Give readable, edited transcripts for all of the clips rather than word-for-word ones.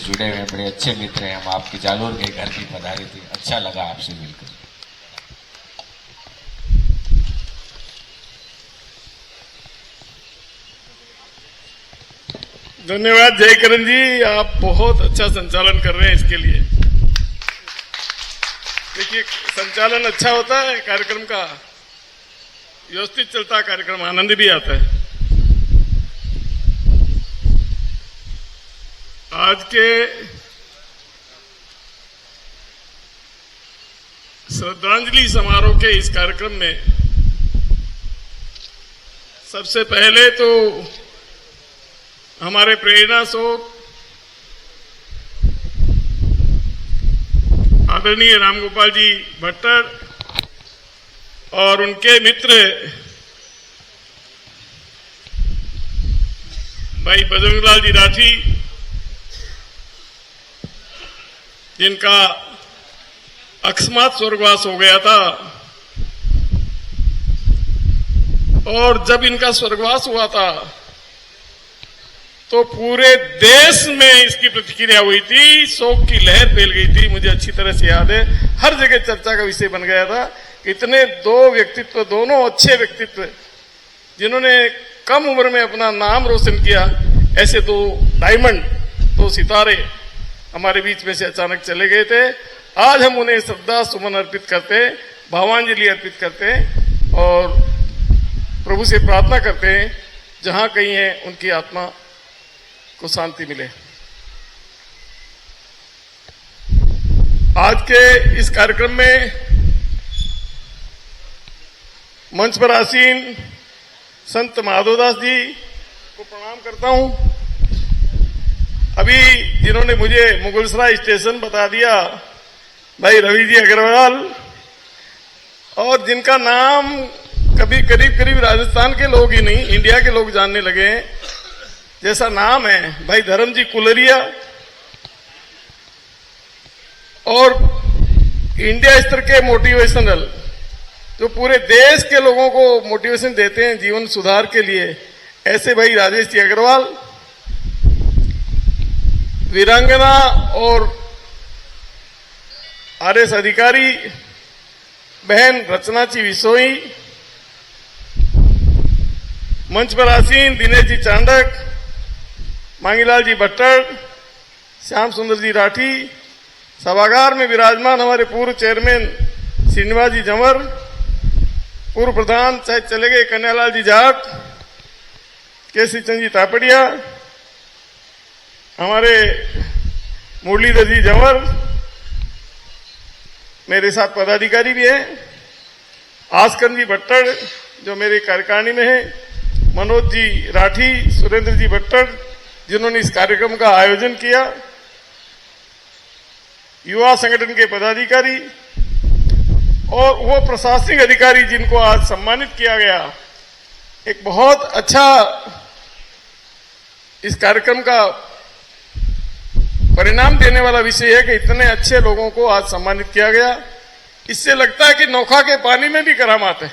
जुड़े हुए बड़े अच्छे मित्र हैं। हम आपके जालोर के घर भी पधारे थे, अच्छा लगा आपसे मिलकर। धन्यवाद जयकरण जी, आप बहुत अच्छा संचालन कर रहे हैं। इसके लिए देखिए, संचालन अच्छा होता है कार्यक्रम का, व्यवस्थित चलता है कार्यक्रम, आनंद भी आता है। आज के श्रद्धांजलि समारोह के इस कार्यक्रम में सबसे पहले तो हमारे प्रेरणा स्रोत आदरणीय रामगोपाल जी भट्टर और उनके मित्र भाई बजरंगलाल जी राठी, जिनका अकस्मात स्वर्गवास हो गया था, और जब इनका स्वर्गवास हुआ था तो पूरे देश में इसकी प्रतिक्रिया हुई थी, शोक की लहर फैल गई थी। मुझे अच्छी तरह से याद है, हर जगह चर्चा का विषय बन गया था। इतने दो व्यक्तित्व, दोनों अच्छे व्यक्तित्व, जिन्होंने कम उम्र में अपना नाम रोशन किया, ऐसे दो डायमंड, दो सितारे हमारे बीच में से अचानक चले गए थे। आज हम उन्हें श्रद्धा सुमन अर्पित करते, भावांजलि अर्पित करते और प्रभु से प्रार्थना करते हैं जहां कहीं है उनकी आत्मा को शांति मिले। आज के इस कार्यक्रम में मंच पर आसीन संत माधवदास जी को प्रणाम करता हूं। अभी जिन्होंने मुझे मुगलसराय स्टेशन बता दिया, भाई रवि जी अग्रवाल, और जिनका नाम कभी करीब करीब राजस्थान के लोग ही नहीं, इंडिया के लोग जानने लगे हैं, जैसा नाम है भाई धर्म जी कुलरिया, और इंडिया स्तर के मोटिवेशनल, जो पूरे देश के लोगों को मोटिवेशन देते हैं जीवन सुधार के लिए, ऐसे भाई राजेश जी अग्रवाल, वीरांगना और आरएस अधिकारी बहन रचना जी विसोई, मंच पर आसीन दिनेश जी चांडक, मांगीलाल जी भट्टर, श्याम सुंदर जी राठी, सभागार में विराजमान हमारे पूर्व चेयरमैन श्रीनिवास जी जंवर, पूर्व प्रधान शायद चले गए कन्हैयालाल जी जाट, केसी चंद जी तापड़िया, हमारे मुरलीधर जी जंवर, मेरे साथ पदाधिकारी भी हैं, आस्कन जी भट्टर जो मेरे कार्यकारिणी में है, मनोज जी राठी, सुरेंद्र जी भट्टर जिन्होंने इस कार्यक्रम का आयोजन किया, युवा संगठन के पदाधिकारी और वो प्रशासनिक अधिकारी जिनको आज सम्मानित किया गया। एक बहुत अच्छा इस कार्यक्रम का परिणाम देने वाला विषय है कि इतने अच्छे लोगों को आज सम्मानित किया गया। इससे लगता है कि नोखा के पानी में भी करामात है।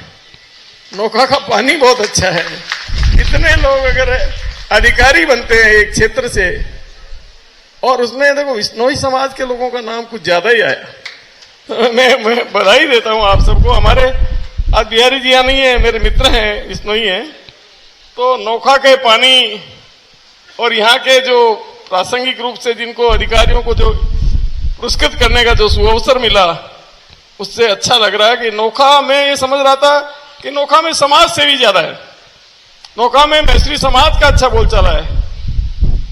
नोखा का पानी बहुत अच्छा है। इतने लोग अगर अधिकारी बनते हैं एक क्षेत्र से, और उसमें देखो विश्नोई समाज के लोगों का नाम कुछ ज्यादा ही आया, तो मैं बधाई देता हूं आप सबको। हमारे आज बिहारी जी यहाँ नहीं है, मेरे मित्र हैं, विश्नोई हैं, तो नोखा के पानी और यहाँ के जो प्रासंगिक रूप से जिनको अधिकारियों को जो पुरस्कृत करने का जो सुअवसर मिला, उससे अच्छा लग रहा है कि नोखा में ये समझ रहा था कि नोखा में समाज सेवी ज्यादा है, नोखा में मैत्री समाज का अच्छा बोलचाल है,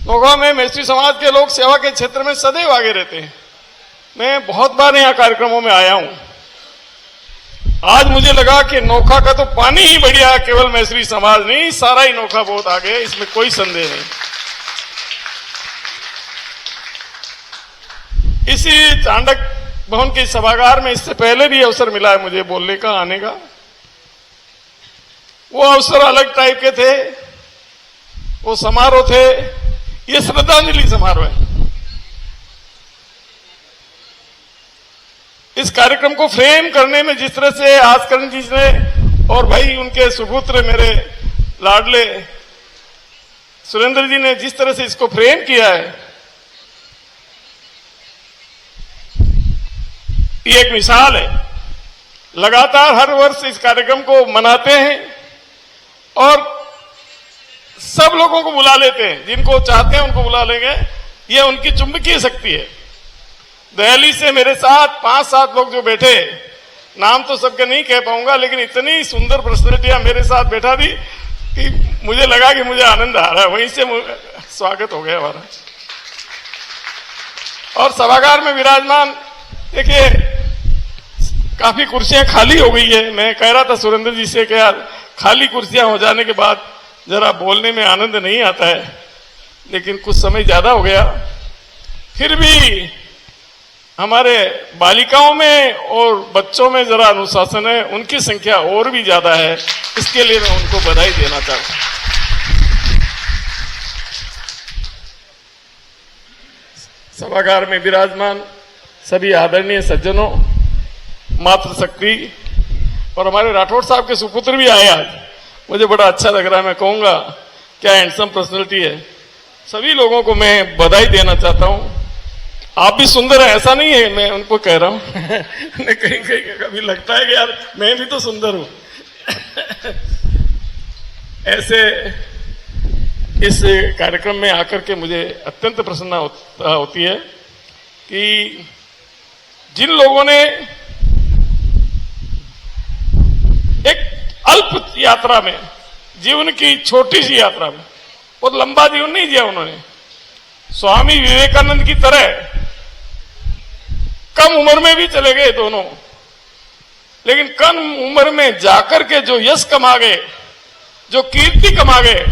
नोखा में मैत्री समाज के लोग सेवा के क्षेत्र में सदैव आगे रहते हैं। मैं बहुत बार यहाँ कार्यक्रमों में आया हूं, आज मुझे लगा कि नोखा का तो पानी ही बढ़िया, केवल मैत्री समाज नहीं, सारा ही नोखा बहुत आगे, इसमें कोई संदेह नहीं। इसी चांडक भवन के सभागार में इससे पहले भी अवसर मिला है मुझे बोलने का, आने का। वो अवसर अलग टाइप के थे, वो समारोह थे, ये श्रद्धांजलि समारोह है। इस कार्यक्रम को फ्रेम करने में जिस तरह से आस्करण जी ने और भाई उनके सुपुत्र मेरे लाडले सुरेंद्र जी ने जिस तरह से इसको फ्रेम किया है, ये एक मिसाल है। लगातार हर वर्ष इस कार्यक्रम को मनाते हैं और सब लोगों को बुला लेते हैं, जिनको चाहते हैं उनको बुला लेंगे। ये उनकी चुंबकीय शक्ति है। दिल्ली से मेरे साथ 5-7 लोग जो बैठे, नाम तो सबके नहीं कह पाऊंगा, लेकिन इतनी सुंदर पर्सनैलिटियां मेरे साथ बैठा दी कि मुझे लगा कि मुझे आनंद आ रहा है। वहीं से स्वागत हो गया हमारा। और सभागार में विराजमान देखिए, काफी कुर्सियां खाली हो गई है। मैं कह रहा था सुरेंद्र जी से कि यार खाली कुर्सियां हो जाने के बाद जरा बोलने में आनंद नहीं आता है, लेकिन कुछ समय ज्यादा हो गया। फिर भी हमारे बालिकाओं में और बच्चों में जरा अनुशासन है, उनकी संख्या और भी ज्यादा है। इसके लिए मैं उनको बधाई देना चाहता हूं। सभागार में विराजमान सभी आदरणीय सज्जनों, मातृशक्ति और हमारे राठौड़ साहब के सुपुत्र भी आए आज। मुझे बड़ा अच्छा लग रहा है। मैं कहूंगा क्या हैंडसम पर्सनैलिटी है। सभी लोगों को मैं बधाई देना चाहता हूं। आप भी सुंदर है, ऐसा नहीं है, मैं उनको कह रहा हूं। कहीं कहीं कभी लगता है कि यार मैं भी तो सुंदर हूं। ऐसे इस कार्यक्रम में आकर के मुझे अत्यंत प्रसन्नता होती है कि जिन लोगों ने एक अल्प यात्रा में, जीवन की छोटी सी यात्रा में, बहुत लंबा जीवन नहीं जिया उन्होंने, स्वामी विवेकानंद की तरह कम उम्र में भी चले गए दोनों, लेकिन कम उम्र में जाकर के जो यश कमा गए, जो कीर्ति कमा गए,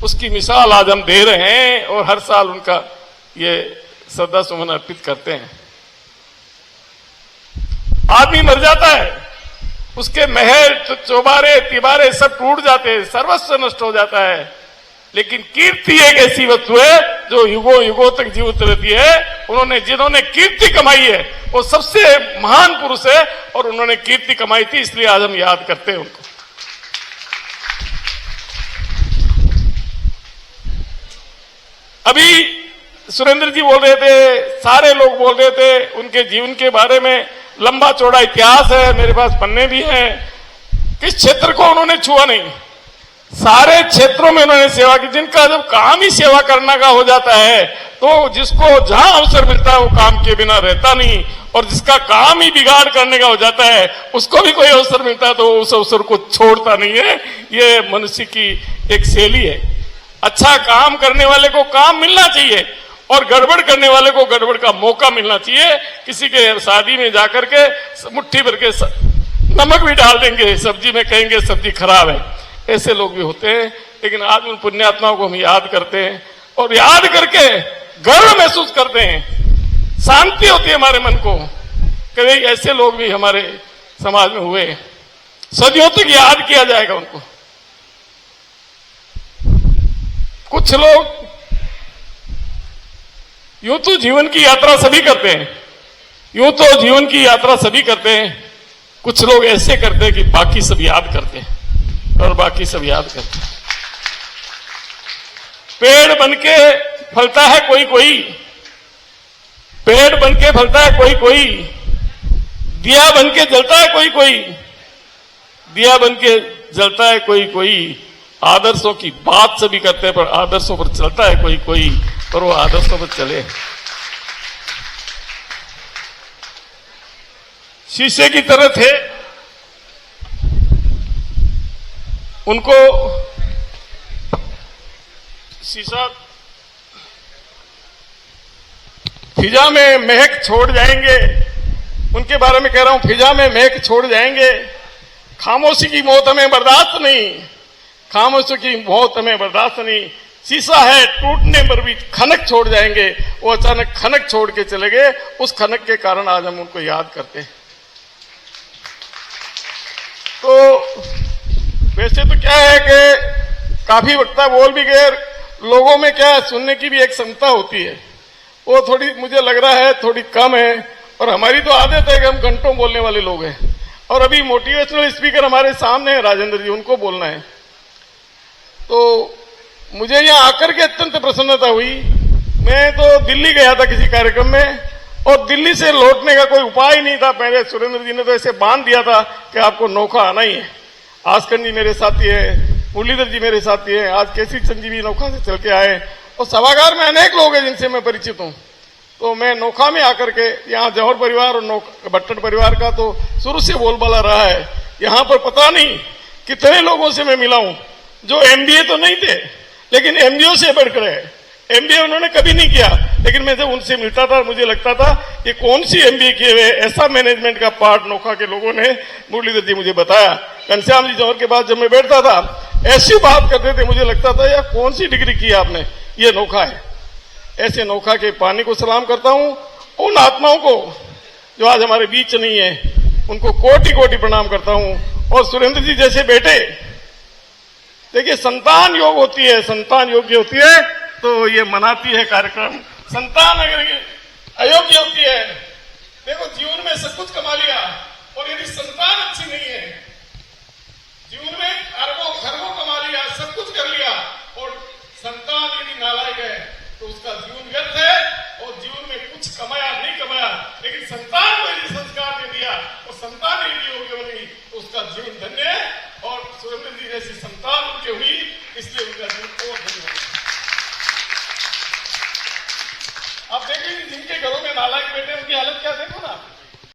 उसकी मिसाल आज हम दे रहे हैं और हर साल उनका ये श्रद्धा सुमन अर्पित करते हैं। आदमी मर जाता है, उसके महल चौबारे तिबारे सब टूट जाते हैं, सर्वस्व नष्ट हो जाता है, लेकिन कीर्ति एक ऐसी वस्तु है जो युगों युगों तक जीवित रहती है। जिन्होंने कीर्ति कमाई है वो सबसे महान पुरुष है और उन्होंने कीर्ति कमाई थी, इसलिए आज हम याद करते हैं उनको। अभी सुरेंद्र जी बोल रहे थे, सारे लोग बोल रहे थे उनके जीवन के बारे में। लंबा चौड़ा इतिहास है, मेरे पास पन्ने भी हैं। किस क्षेत्र को उन्होंने छुआ नहीं, सारे क्षेत्रों में उन्होंने सेवा की। जिनका जब काम ही सेवा करने का हो जाता है तो जिसको जहां अवसर मिलता है वो काम के बिना रहता नहीं, और जिसका काम ही बिगाड़ करने का हो जाता है उसको भी कोई अवसर मिलता है तो उस अवसर को छोड़ता नहीं है। ये मनुष्य की एक शैली है। अच्छा काम करने वाले को काम मिलना चाहिए और गड़बड़ करने वाले को गड़बड़ का मौका मिलना चाहिए। किसी के शादी में जाकर के मुट्ठी भर के नमक भी डाल देंगे सब्जी में, कहेंगे सब्जी खराब है, ऐसे लोग भी होते हैं। लेकिन आज उन पुण्यात्माओं को हम याद करते हैं और याद करके गर्व महसूस करते हैं, शांति होती है हमारे मन को कि भाई ऐसे लोग भी हमारे समाज में हुए। सदियों तक याद किया जाएगा उनको। कुछ लोग यूं तो जीवन की यात्रा सभी करते हैं, यूं तो जीवन की यात्रा सभी करते हैं। कुछ लोग ऐसे करते हैं कि बाकी सब याद करते हैं और बाकी सब याद करते हैं। पेड़ बनके फलता है कोई कोई, पेड़ बनके फलता है कोई कोई, दिया बनके जलता है कोई कोई, दिया बनके जलता है कोई कोई। आदर्शों की बात सभी करते हैं पर आदर्शों पर चलता है कोई कोई, पर वो आदर्शों पर चले। शीशे की तरह थे, उनको शीशा फिजा में महक छोड़ जाएंगे। उनके बारे में कह रहा हूं, फिजा में महक छोड़ जाएंगे। खामोशी की मौत हमें बर्दाश्त नहीं, खामोशी की मौत हमें बर्दाश्त नहीं। शीशा है टूटने पर भी खनक छोड़ जाएंगे। वो अचानक खनक छोड़ के चले गए, उस खनक के कारण आज हम उनको याद करते हैं। तो वैसे तो क्या है कि काफी वक्ता बोल भी गए, लोगों में क्या है सुनने की भी एक क्षमता होती है, वो थोड़ी मुझे लग रहा है थोड़ी कम है। और हमारी तो आदत है कि हम घंटों बोलने वाले लोग हैं। और अभी मोटिवेशनल स्पीकर हमारे सामने है राजेंद्र जी, उनको बोलना है। तो मुझे यहां आकर के अत्यंत प्रसन्नता हुई। मैं तो दिल्ली गया था किसी कार्यक्रम में और दिल्ली से लौटने का कोई उपाय ही नहीं था। पहले सुरेंद्र जी ने तो ऐसे बांध दिया था कि आपको नोखा आना ही है। आस्कन जी मेरे साथी है, मुरलीधर जी मेरे साथी हैं, आज केसरी चंद जी भी नोखा से चल के आए और सभागार में अनेक लोग हैं जिनसे मैं परिचित हूं। तो मैं नोखा में आकर के यहाँ जौहर परिवार और भट्टन परिवार का तो शुरू से बोलबाला रहा है। यहाँ पर पता नहीं कितने लोगों से मैं मिला हूं जो एमबीए तो नहीं थे लेकिन एमबीओ से बढ़कर है। एमबीए उन्होंने कभी नहीं किया, लेकिन मैं जब उनसे मिलता था मुझे लगता था ये कौन सी एमबीए किए हुए, ऐसा मैनेजमेंट का पार्ट नोखा के लोगों ने, मुरलीधर जी मुझे बताया। घनश्याम जी जौहर के बाद जब मैं बैठता था ऐसी बात करते थे, मुझे लगता था यार कौन सी डिग्री की आपने, ये नोखा है। ऐसे नोखा के पानी को सलाम करता हूं। उन आत्माओं को जो आज हमारे बीच नहीं है उनको कोटि कोटि प्रणाम करता हूं। और सुरेंद्र जी जैसे बेटे, देखिए संतान योग होती है, संतान योग्य होती है तो ये मनाती है कार्यक्रम। संतान अगर अयोग्य होती है, देखो जीवन में सब कुछ कमा लिया और यदि संतान अच्छी नहीं है, जीवन में अरबों खरबों कमा लिया, सब कुछ कर लिया और संतान यदि नालायक है तो उसका जीवन व्यर्थ है और जीवन में कुछ कमाया नहीं कमाया। लेकिन संतान को यदि संस्कार दे दिया और संतान यदि योग्य बनी तो उसका जीवन धन्य है। और सुरेंद्र जी जैसी संतान उनके हुई, इसलिए उनका जीवन और धन्य है। आप देखेंगे जिनके घरों में नालायक बेटे उनकी हालत क्या देखो।